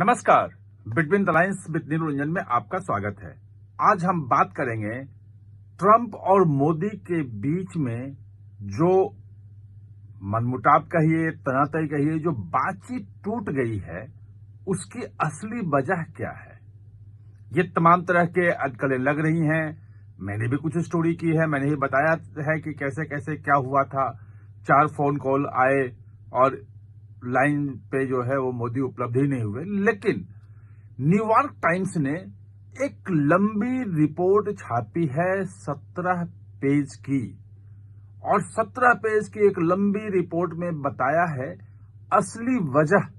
नमस्कार। Between the lines with Neeru Ranjan में आपका स्वागत है। आज हम बात करेंगे ट्रंप और मोदी के बीच में जो मनमुटाव कहिए, तनातई कहिए, जो बातचीत टूट गई है, उसकी असली वजह क्या है। ये तमाम तरह के अटकलें लग रही हैं। मैंने भी कुछ स्टोरी की है, मैंने ही बताया है कि कैसे कैसे क्या हुआ था। 4 फोन कॉल आए और लाइन पे जो है वो मोदी उपलब्ध ही नहीं हुए। लेकिन न्यूयॉर्क टाइम्स ने एक लंबी रिपोर्ट छापी है 17 पेज की, और 17 पेज की एक लंबी रिपोर्ट में बताया है असली वजह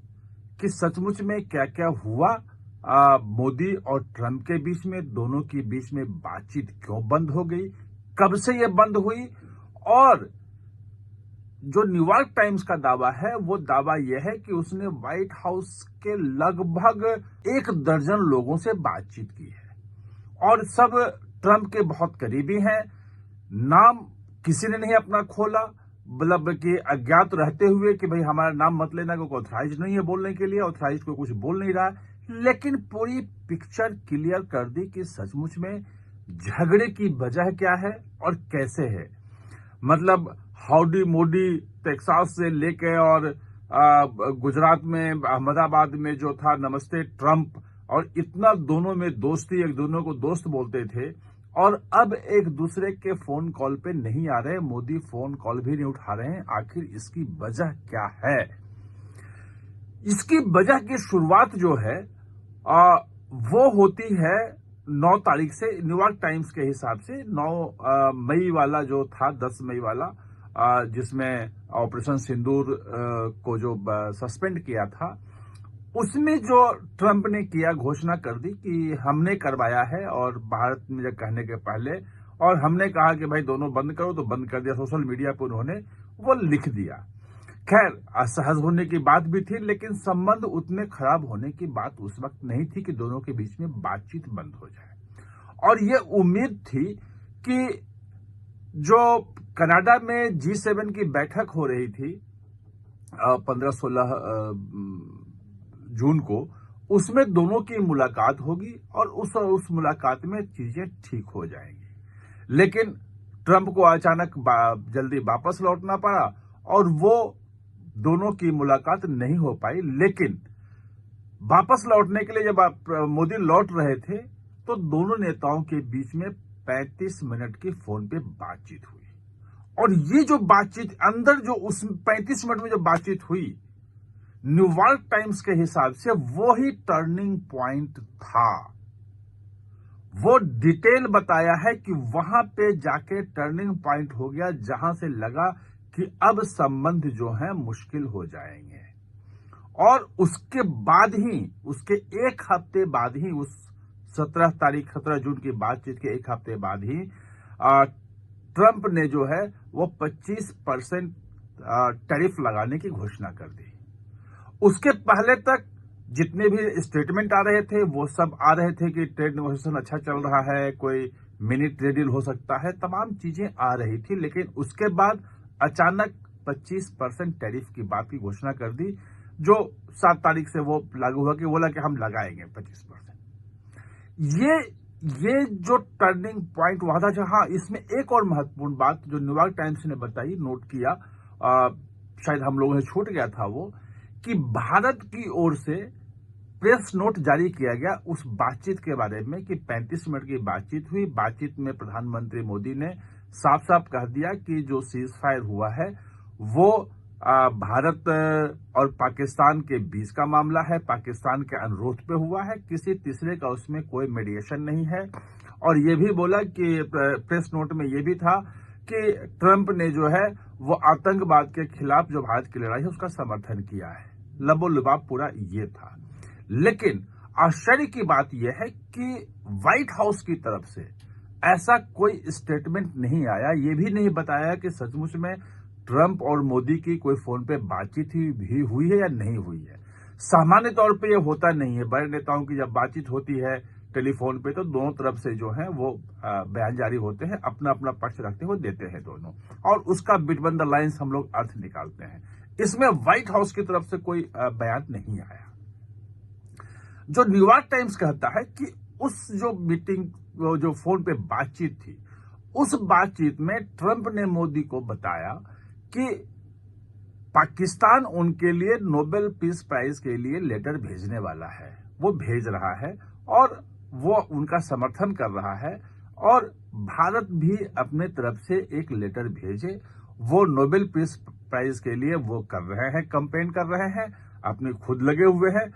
कि सचमुच में क्या क्या हुआ। मोदी और ट्रंप के बीच में, दोनों के बीच में बातचीत क्यों बंद हो गई, कब से ये बंद हुई, और जो न्यूयॉर्क टाइम्स का दावा है वो दावा यह है कि उसने व्हाइट हाउस के लगभग 1 दर्जन लोगों से बातचीत की है और सब ट्रंप के बहुत करीबी हैं। नाम किसी ने नहीं अपना खोला, मतलब कि अज्ञात रहते हुए कि भाई हमारा नाम मत लेना, क्योंकि ऑथराइज नहीं है बोलने के लिए, ऑथराइज को कुछ बोल नहीं रहा है। लेकिन पूरी पिक्चर क्लियर कर दी कि सचमुच में झगड़े की वजह क्या है और कैसे है। मतलब हाउडी मोदी टेक्सास से लेके और गुजरात में अहमदाबाद में जो था नमस्ते ट्रंप, और इतना दोनों में दोस्ती, एक दोनों को दोस्त बोलते थे, और अब एक दूसरे के फोन कॉल पे नहीं आ रहे। मोदी फोन कॉल भी नहीं उठा रहे हैं। आखिर इसकी वजह क्या है? इसकी वजह की शुरुआत जो है वो होती है 9 तारीख से। न्यूयॉर्क टाइम्स के हिसाब से 9 मई वाला जो था, 10 मई वाला, जिसमें ऑपरेशन सिंदूर को जो सस्पेंड किया था, उसमें जो ट्रंप ने किया, घोषणा कर दी कि हमने करवाया है, और भारत में जब कहने के पहले, और हमने कहा कि भाई दोनों बंद करो तो बंद कर दिया। सोशल मीडिया पर उन्होंने वो लिख दिया। खैर, असहज होने की बात भी थी, लेकिन संबंध उतने खराब होने की बात उस वक्त नहीं थी कि दोनों के बीच में बातचीत बंद हो जाए। और ये उम्मीद थी कि जो कनाडा में G7 की बैठक हो रही थी 15-16 जून को, उसमें दोनों की मुलाकात होगी और उस मुलाकात में चीजें ठीक हो जाएंगी। लेकिन ट्रंप को अचानक जल्दी वापस लौटना पड़ा और वो दोनों की मुलाकात नहीं हो पाई। लेकिन वापस लौटने के लिए जब मोदी लौट रहे थे तो दोनों नेताओं के बीच में 35 मिनट की फोन पे बातचीत हुई। और ये जो बातचीत अंदर, जो उस 35 मिनट में जो बातचीत हुई, न्यूयॉर्क टाइम्स के हिसाब से वो ही टर्निंग पॉइंट था। वो डिटेल बताया है कि वहां पे जाके टर्निंग पॉइंट हो गया, जहां से लगा कि अब संबंध जो है मुश्किल हो जाएंगे। और उसके बाद ही, उसके 1 हफ्ते बाद ही, उस 17 जून की बातचीत के 1 हफ्ते बाद ही ट्रंप ने जो है वो 25% टैरिफ लगाने की घोषणा कर दी। उसके पहले तक जितने भी स्टेटमेंट आ रहे थे वो सब आ रहे थे कि ट्रेड नेगोशिएशन अच्छा चल रहा है, कोई मिनी ट्रेड डील हो सकता है, तमाम चीजें आ रही थी। लेकिन उसके बाद अचानक 25% टैरिफ की बात की घोषणा कर दी, जो 7 तारीख से वो लागू हुआ कि बोला कि हम लगाएंगे 25%। ये जो टर्निंग पॉइंट हुआ था। हाँ, इसमें एक और महत्वपूर्ण बात जो न्यूयॉर्क टाइम्स ने बताई, नोट किया, शायद हम लोगों से छूट गया था वो, कि भारत की ओर से प्रेस नोट जारी किया गया उस बातचीत के बारे में कि 35 मिनट की बातचीत हुई। बातचीत में प्रधानमंत्री मोदी ने साफ साफ कह दिया कि जो सीज फायर हुआ है वो भारत और पाकिस्तान के बीच का मामला है, पाकिस्तान के अनुरोध पे हुआ है, किसी तीसरे का उसमें कोई मीडिएशन नहीं है। और ये भी बोला कि प्रेस नोट में ये भी था कि ट्रंप ने जो है वो आतंकवाद के खिलाफ जो भारत की लड़ाई है उसका समर्थन किया है। लबोलुबाब पूरा ये था। लेकिन आश्चर्य की बात यह है कि व्हाइट हाउस की तरफ से ऐसा कोई स्टेटमेंट नहीं आया। ये भी नहीं बताया कि सचमुच में ट्रंप और मोदी की कोई फोन पे बातचीत भी हुई है या नहीं हुई है। सामान्य तौर पे ये होता नहीं है। बड़े नेताओं की जब बातचीत होती है टेलीफोन पे तो दोनों तरफ से जो है वो बयान जारी होते हैं, अपना अपना पक्ष रखते हुए देते हैं दोनों, और उसका बिटवीन द लाइन्स हम लोग अर्थ निकालते हैं। इसमें व्हाइट हाउस की तरफ से कोई बयान नहीं आया। जो न्यूयॉर्क टाइम्स कहता है कि उस जो मीटिंग, जो फोन पे बातचीत थी, उस बातचीत में ट्रंप ने मोदी को बताया कि पाकिस्तान उनके लिए नोबेल पीस प्राइज के लिए लेटर भेजने वाला है, वो भेज रहा है और वो उनका समर्थन कर रहा है, और भारत भी अपने तरफ से एक लेटर भेजे, वो नोबेल पीस प्राइज के लिए वो कर रहे हैं, कैंपेन कर रहे हैं, अपने खुद लगे हुए हैं।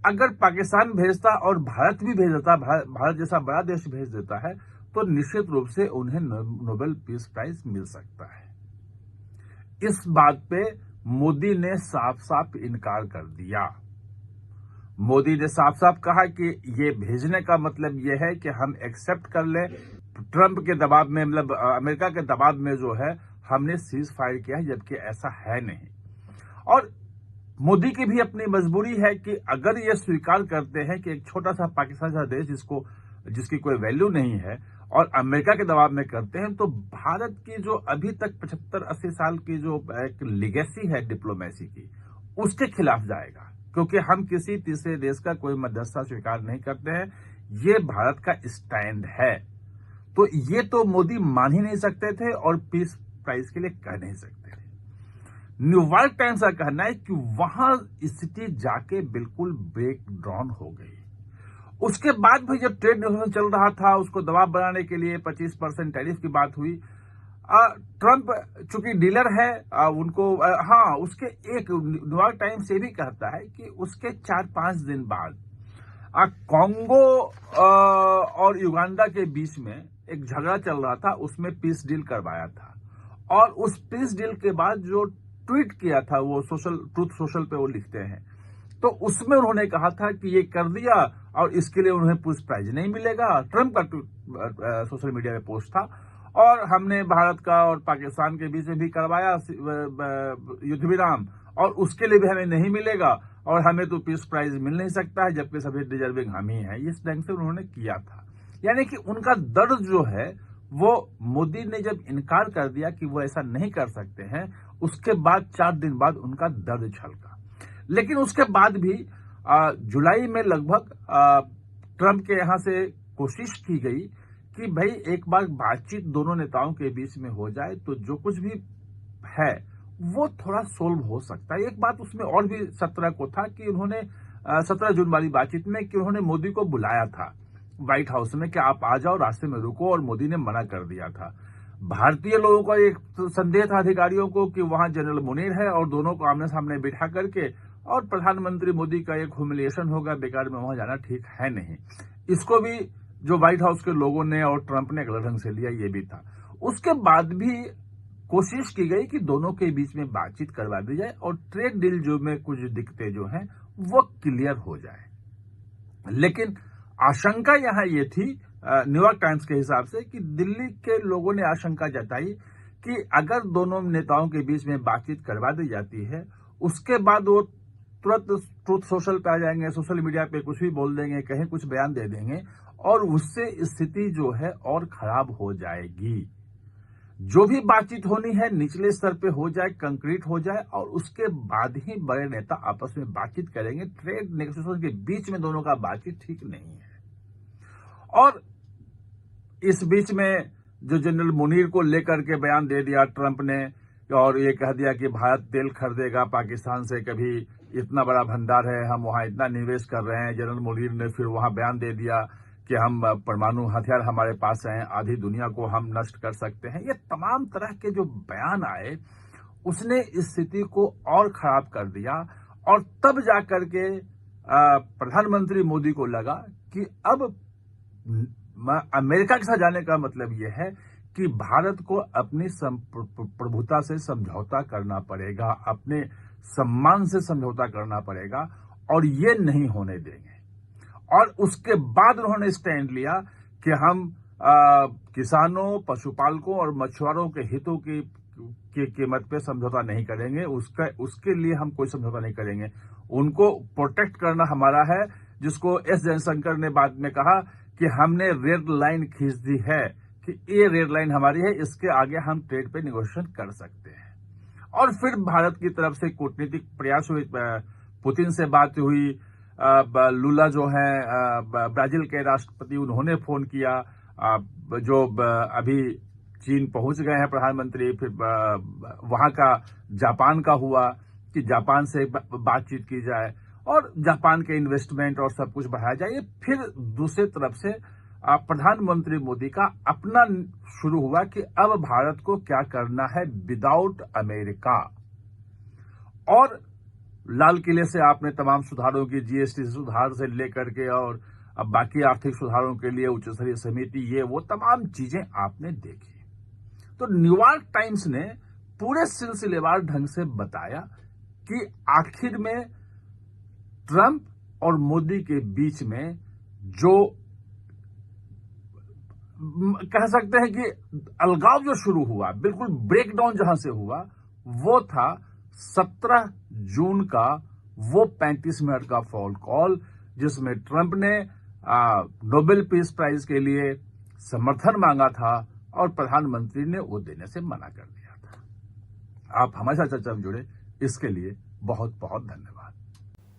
अगर पाकिस्तान भेजता और भारत भी भेज देता, भारत जैसा बड़ा देश भेज देता है, तो निश्चित रूप से उन्हें नोबेल पीस प्राइज मिल सकता है। इस बात पे मोदी ने साफ साफ इनकार कर दिया। मोदी ने साफ साफ कहा कि ये भेजने का मतलब ये है कि हम एक्सेप्ट कर लें ट्रंप के दबाव में, मतलब अमेरिका के दबाव में जो है हमने सीज फायर किया है, जबकि ऐसा है नहीं। और मोदी की भी अपनी मजबूरी है कि अगर ये स्वीकार करते हैं कि एक छोटा सा पाकिस्तान जैसा देश जिसकी कोई वैल्यू नहीं है और अमेरिका के दबाव में करते हैं, तो भारत की जो अभी तक 75-80 साल की जो एक लिगेसी है डिप्लोमेसी की, उसके खिलाफ जाएगा, क्योंकि हम किसी तीसरे देश का कोई मध्यस्थता स्वीकार नहीं करते हैं। ये भारत का स्टैंड है। तो ये तो मोदी मान ही नहीं सकते थे और पीस प्राइज के लिए कह नहीं सकते थे। न्यूयॉर्क टाइम्स का कहना है कि वहां स्थिति जाके बिल्कुल ब्रेक डाउन हो गई। उसके बाद भी जब ट्रेड नेगोशिएशन चल रहा था, उसको दबाव बनाने के लिए 25% टैरिफ की बात हुई। ट्रंप चूंकि डीलर है, उनको उसके एक न्यूयॉर्क टाइम्स ये भी कहता है कि उसके 4-5 दिन बाद कांगो और युगांडा के बीच में एक झगड़ा चल रहा था, उसमें पीस डील करवाया था। और उस पीस डील के बाद जो ट्वीट किया था, वो ट्रूथ सोशल पे वो लिखते हैं, तो उसमें उन्होंने कहा था कि ये कर दिया और इसके लिए उन्हें पीस प्राइज नहीं मिलेगा। ट्रंप का सोशल मीडिया में पोस्ट था, और हमने भारत का और पाकिस्तान के बीच में भी करवाया युद्ध विराम, और उसके लिए भी हमें नहीं मिलेगा, और हमें तो पीस प्राइज मिल नहीं सकता है, जबकि सभी डिजर्विंग हम ही हैं। इस ढंग से उन्होंने किया था। यानी कि उनका दर्द जो है, वो मोदी ने जब इनकार कर दिया कि वो ऐसा नहीं कर सकते हैं, उसके बाद 4 दिन बाद उनका दर्द छलका। लेकिन उसके बाद भी जुलाई में लगभग ट्रंप के यहां से कोशिश की गई कि भाई एक बार बातचीत दोनों नेताओं के बीच में हो जाए, तो जो कुछ भी है वो थोड़ा सोल्व हो सकता है। एक बात उसमें और भी 17 को था कि उन्होंने 17 जून वाली बातचीत में कि उन्होंने मोदी को बुलाया था व्हाइट हाउस में कि आप आ जाओ, रास्ते में रुको, और मोदी ने मना कर दिया था। भारतीय लोगों का एक संदेह था अधिकारियों को कि वहां जनरल मुनीर है, और दोनों को आमने सामने बिठा करके और प्रधानमंत्री मोदी का एक ह्यूमिलिएशन होगा, बेकार में वहां जाना ठीक है नहीं। इसको भी जो व्हाइट हाउस के लोगों ने और ट्रंप ने गलत ढंग से लिया, ये भी था। उसके बाद भी कोशिश की गई कि दोनों के बीच में बातचीत करवा दी जाए और ट्रेड डील जो में कुछ दिक्कतें जो हैं वो क्लियर हो जाए। लेकिन आशंका यहां ये थी न्यूयॉर्क टाइम्स के हिसाब से कि दिल्ली के लोगों ने आशंका जताई कि अगर दोनों नेताओं के बीच में बातचीत करवा दी जाती है, उसके बाद वो तुरंत ट्रूथ सोशल पे आ जाएंगे, सोशल मीडिया पे कुछ भी बोल देंगे, कहीं कुछ बयान दे देंगे, और उससे स्थिति जो है और खराब हो जाएगी। जो भी बातचीत होनी है निचले स्तर पे हो जाए, कंक्रीट हो जाए, और उसके बाद ही बड़े नेता आपस में बातचीत करेंगे। ट्रेड नेगोशिएशन के बीच में दोनों का बातचीत ठीक नहीं है। और इस बीच में जो जनरल मुनीर को लेकर के बयान दे दिया ट्रंप ने, और ये कह दिया कि भारत तेल खरीदेगा पाकिस्तान से, कभी इतना बड़ा भंडार है, हम वहां इतना निवेश कर रहे हैं। जनरल मुनीर ने फिर वहां बयान दे दिया कि हम परमाणु हथियार हमारे पास हैं, आधी दुनिया को हम नष्ट कर सकते हैं। ये तमाम तरह के जो बयान आए, उसने इस स्थिति को और खराब कर दिया। और तब जाकर के प्रधानमंत्री मोदी को लगा कि अब अमेरिका के साथ जाने का मतलब यह है कि भारत को अपनी प्रभुता से समझौता करना पड़ेगा, अपने सम्मान से समझौता करना पड़ेगा, और ये नहीं होने देंगे। और उसके बाद उन्होंने स्टैंड लिया कि हम किसानों, पशुपालकों और मछुआरों के हितों की कीमत पे समझौता नहीं करेंगे, उसके लिए हम कोई समझौता नहीं करेंगे। उनको प्रोटेक्ट करना हमारा है, जिसको एस जयशंकर ने बाद में कहा कि हमने रेड लाइन खींच दी है, कि ये रेड लाइन हमारी है, इसके आगे हम ट्रेड पे निगोशिएशन कर सकते हैं। और फिर भारत की तरफ से कूटनीतिक प्रयास हुए, पुतिन से बात हुई, लूला जो है ब्राजील के राष्ट्रपति, उन्होंने फोन किया। जो अभी चीन पहुंच गए हैं प्रधानमंत्री, फिर वहां का जापान का हुआ कि जापान से बातचीत की जाए और जापान के इन्वेस्टमेंट और सब कुछ बढ़ाया जाए। फिर दूसरी तरफ से प्रधानमंत्री मोदी का अपना शुरू हुआ कि अब भारत को क्या करना है विदाउट अमेरिका। और लाल किले से आपने तमाम सुधारों की, जीएसटी सुधार से लेकर के और अब बाकी आर्थिक सुधारों के लिए उच्च स्तरीय समिति, ये वो तमाम चीजें आपने देखी। तो न्यूयॉर्क टाइम्स ने पूरे सिलसिलेवार ढंग से बताया कि आखिर में ट्रंप और मोदी के बीच में जो कह सकते हैं कि अलगाव जो शुरू हुआ, बिल्कुल ब्रेकडाउन जहां से हुआ, वो था 17 जून का वो 35 मिनट का फोन कॉल जिसमें ट्रंप ने नोबेल पीस प्राइज के लिए समर्थन मांगा था और प्रधानमंत्री ने वो देने से मना कर दिया था। आप हमारे साथ चर्चा में जुड़े, इसके लिए बहुत बहुत धन्यवाद।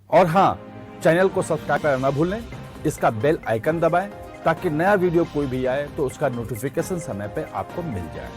और हाँ, चैनल को सब्सक्राइब करना ना भूलें, इसका बेल आइकन दबाएं ताकि नया वीडियो कोई भी आए तो उसका नोटिफिकेशन समय पे आपको मिल जाए।